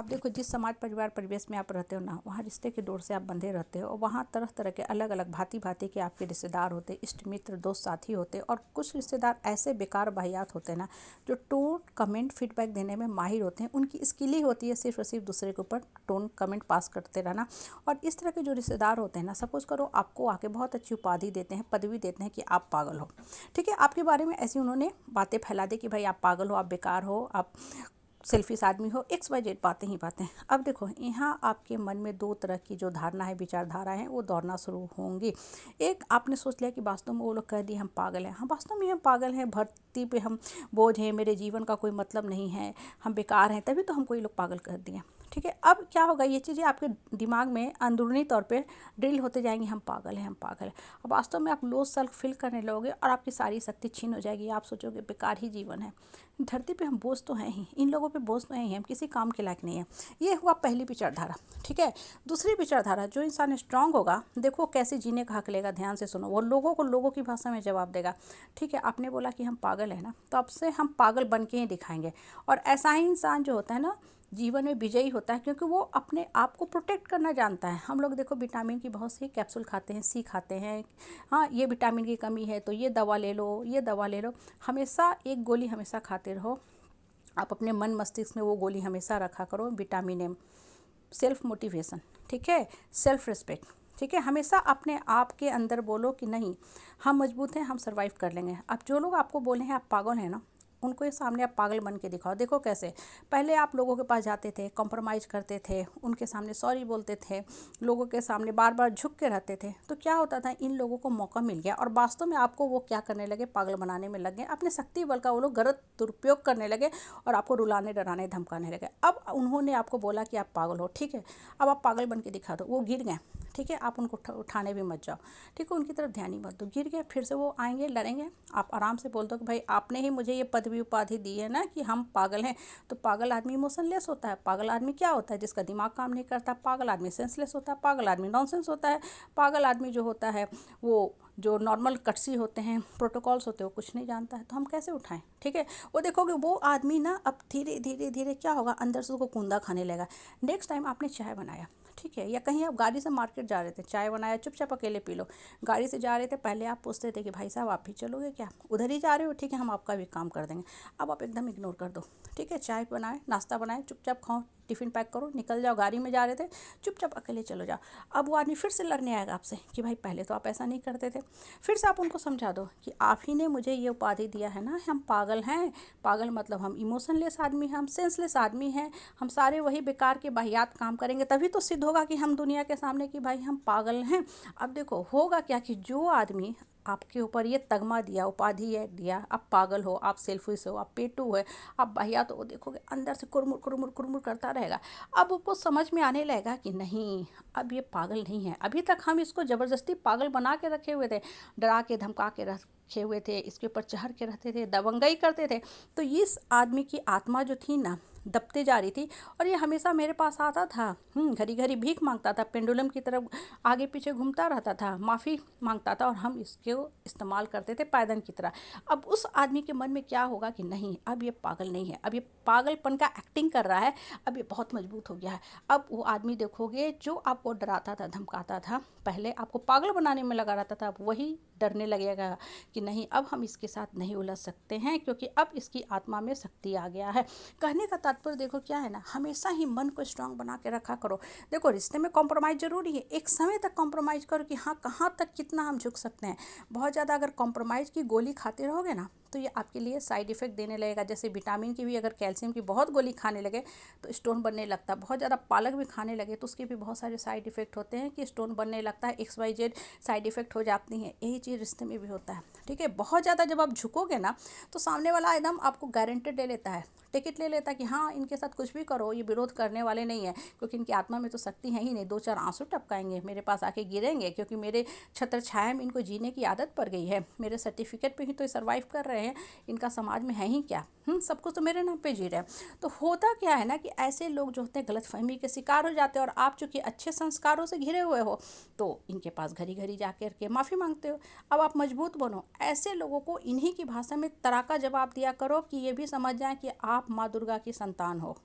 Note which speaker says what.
Speaker 1: आप देखो जिस समाज परिवार परिवेश में आप रहते हो ना, वहाँ रिश्ते के डोर से आप बंधे रहते हो और वहाँ तरह तरह के अलग अलग भांति भांति के आपके रिश्तेदार होते, इष्ट मित्र दोस्त साथी होते। और कुछ रिश्तेदार ऐसे बेकार वाहियात होते हैं ना, जो टोन कमेंट फीडबैक देने में माहिर होते हैं। उनकी स्किल ही होती है सिर्फ और सिर्फ दूसरे के ऊपर टोन कमेंट पास करते रहना। और इस तरह के जो रिश्तेदार होते हैं ना, सपोज करो आपको आके बहुत अच्छी उपाधि देते हैं, पदवी देते हैं कि आप पागल हो, ठीक है। आपके बारे में ऐसी उन्होंने बातें फैला दी कि भाई आप पागल हो, आप बेकार हो, आप सेल्फिश आदमी हो, XYZ बातें ही बातें। अब देखो यहाँ आपके मन में दो तरह की जो धारणा है, विचारधारा है, वो दौड़ना शुरू होंगी। एक, आपने सोच लिया कि वास्तव में वो लोग कह दिए हम पागल हैं, हम वास्तव में हम पागल हैं, धरती पे हम बोझ हैं, मेरे जीवन का कोई मतलब नहीं है, हम बेकार हैं, तभी तो हमको ये लोग पागल कर दिए, ठीक है। अब क्या होगा, ये चीज़ें आपके दिमाग में अंदरूनी तौर पे ड्रिल होते जाएंगी, हम पागल हैं, हम पागल हैं। अब वास्तव में आप लो सेल्फ फील करने लगोगे और आपकी सारी शक्ति छीन हो जाएगी। आप सोचोगे बेकार ही जीवन है, धरती पे हम बोझ तो हैं ही, इन लोगों पे बोझ तो हैं ही, हम किसी काम के लायक नहीं है। ये हुआ पहली विचारधारा, ठीक है। दूसरी विचारधारा, जो इंसान स्ट्रांग होगा, देखो कैसे जीने का हक लेगा, ध्यान से सुनो। वो लोगों को लोगों की भाषा में जवाब देगा, ठीक है। आपने बोला कि हम पागल हैं ना, तो अब से हम पागल बन के ही दिखाएंगे। और ऐसा ही इंसान जो होता है ना, जीवन में विजयी होता है, क्योंकि वो अपने आप को प्रोटेक्ट करना जानता है। हम लोग देखो विटामिन की बहुत सी कैप्सूल खाते हैं, सी खाते हैं, हाँ ये विटामिन की कमी है तो ये दवा ले लो, ये दवा ले लो। हमेशा एक गोली हमेशा खाते रहो। आप अपने मन मस्तिष्क में वो गोली हमेशा रखा करो, विटामिन एम, सेल्फ मोटिवेशन, ठीक है, सेल्फ रिस्पेक्ट, ठीक है। हमेशा अपने आप के अंदर बोलो कि नहीं, हम मजबूत हैं, हम सर्वाइव कर लेंगे। अब जो लोग आपको बोले हैं आप पागल हैं ना, उनको ये सामने आप पागल बन के दिखाओ। देखो कैसे पहले आप लोगों के पास जाते थे, कॉम्प्रोमाइज़ करते थे, उनके सामने सॉरी बोलते थे, लोगों के सामने बार बार झुक के रहते थे, तो क्या होता था, इन लोगों को मौका मिल गया और वास्तव में आपको वो क्या करने लगे, पागल बनाने में लग गए। अपने शक्ति बल का वो लोग गलत दुरुपयोग करने लगे और आपको रुलाने डराने धमकाने लगे। अब उन्होंने आपको बोला कि आप पागल हो, ठीक है, अब आप पागल बन के दिखा दो। वो गिर गए, ठीक है, आप उनको उठाने भी मत जाओ, ठीक है, उनकी तरफ ध्यान ही मत दो। गिर गए, फिर से वो आएंगे, लड़ेंगे, आप आराम से बोल दो कि भाई आपने ही मुझे ये पदवी उपाधि दी है ना कि हम पागल हैं। तो पागल आदमी इमोशनलेस होता है। पागल आदमी क्या होता है, जिसका दिमाग काम नहीं करता। पागल आदमी सेंसलेस होता है। पागल आदमी नॉनसेंस होता है। पागल आदमी जो होता है, वो जो नॉर्मल कट्सी होते हैं, प्रोटोकॉल्स होते हैं, वो कुछ नहीं जानता है। तो हम कैसे उठाएं, ठीक है। वो देखोगे वो आदमी ना अब धीरे धीरे धीरे क्या होगा, अंदर से उसको कूंदा खाने लगेगा। नेक्स्ट टाइम आपने चाय बनाया, ठीक है, या कहीं आप गाड़ी से मार्केट जा रहे थे, चाय बनाया, चुपचाप अकेले पी लो। गाड़ी से जा रहे थे, पहले आप पूछते थे कि भाई साहब आप भी चलोगे क्या, उधर ही जा रहे हो, ठीक है, हम आपका भी काम कर देंगे। अब आप एकदम इग्नोर कर दो, ठीक है। चाय बनाए, नाश्ता बनाए, चुपचाप खाओ, टिफ़िन पैक करो, निकल जाओ। गाड़ी में जा रहे थे, चुपचाप अकेले चलो जाओ। अब वो आदमी फिर से लड़ने आएगा आपसे कि भाई पहले तो आप ऐसा नहीं करते थे। फिर से आप उनको समझा दो कि आप ही ने मुझे ये उपाधि दिया है ना, हम पागल हैं। पागल मतलब हम इमोशनलेस आदमी हैं, हम सेंसलेस आदमी हैं, हम सारे वही बेकार के वाहियात काम करेंगे, तभी तो सिद्ध होगा कि हम दुनिया के सामने कि भाई हम पागल हैं। अब देखो होगा क्या कि जो आदमी आपके ऊपर ये तगमा दिया, उपाधि है दिया, आप पागल हो, आप सेल्फिश हो, आप पेटू है, आप वाहियात हो, देखोगे अंदर से कुरमुर कुरमुर कुरमुर करता रहेगा। अब उसको समझ में आने लगेगा कि नहीं, अब ये पागल नहीं है। अभी तक हम इसको ज़बरदस्ती पागल बना के रखे हुए थे, डरा के धमका के रखे हुए थे, इसके ऊपर चढ़ के रहते थे, दबंगई करते थे। तो इस आदमी की आत्मा जो थी ना, दबते जा रही थी। और ये हमेशा मेरे पास आता था, घड़ी घड़ी भीख मांगता था, पेंडुलम की तरफ आगे पीछे घूमता रहता था, माफ़ी मांगता था, और हम इसको इस्तेमाल करते थे पायदन की तरह। अब उस आदमी के मन में क्या होगा कि नहीं, अब ये पागल नहीं है, अब ये पागलपन का एक्टिंग कर रहा है, अब ये बहुत मजबूत हो गया है। अब वो आदमी देखोगे जो आपको डराता था, धमकाता था, पहले आपको पागल बनाने में लगा रहता था, अब वही डरने लगेगा कि नहीं, अब हम इसके साथ नहीं उलझ सकते हैं, क्योंकि अब इसकी आत्मा में शक्ति आ गया है। कहने का तात्पर्य देखो क्या है ना, हमेशा ही मन को स्ट्रांग बना के रखा करो। देखो रिश्ते में कॉम्प्रोमाइज़ ज़रूरी है, एक समय तक कॉम्प्रोमाइज़ करो कि हाँ कहाँ तक कितना हम झुक सकते हैं। बहुत ज़्यादा अगर कॉम्प्रोमाइज़ की गोली खाते रहोगे ना, तो ये आपके लिए साइड इफ़ेक्ट देने लगेगा। जैसे विटामिन की भी, अगर कैल्शियम की बहुत गोली खाने लगे तो स्टोन बनने लगता है। बहुत ज़्यादा पालक भी खाने लगे तो उसके भी बहुत सारे साइड इफ़ेक्ट होते हैं कि स्टोन बनने लगता है, XYZ साइड इफ़ेक्ट हो जाती हैं। यही चीज़ रिश्ते में भी होता है, ठीक है। बहुत ज़्यादा जब आप झुकोगे ना, तो सामने वाला एकदम आपको गारंटेड ले लेता है, टिकट ले लेता है कि हाँ इनके साथ कुछ भी करो, ये विरोध करने वाले नहीं है, क्योंकि इनकी आत्मा में तो शक्ति है ही नहीं। दो चार आंसू टपकाएंगे, मेरे पास आके गिरेंगे, क्योंकि मेरे छत्र छाया में इनको जीने की आदत पड़ गई है, मेरे सर्टिफिकेट पे ही तो सर्वाइव कर रहे हैं, इनका समाज में है ही क्या, सब कुछ तो मेरे नाम पे जी रहे हैं। तो होता क्या है ना कि ऐसे लोग जो होते हैं गलतफहमी के शिकार हो जाते हैं, और आप चूँकि अच्छे संस्कारों से घिरे हुए हो तो इनके पास घड़ी घड़ी जा कर के माफ़ी मांगते हो। अब आप मजबूत बनो, ऐसे लोगों को इन्हीं की भाषा में तराका जवाब दिया करो कि ये भी समझ जाएं कि आप माँ दुर्गा की संतान हो।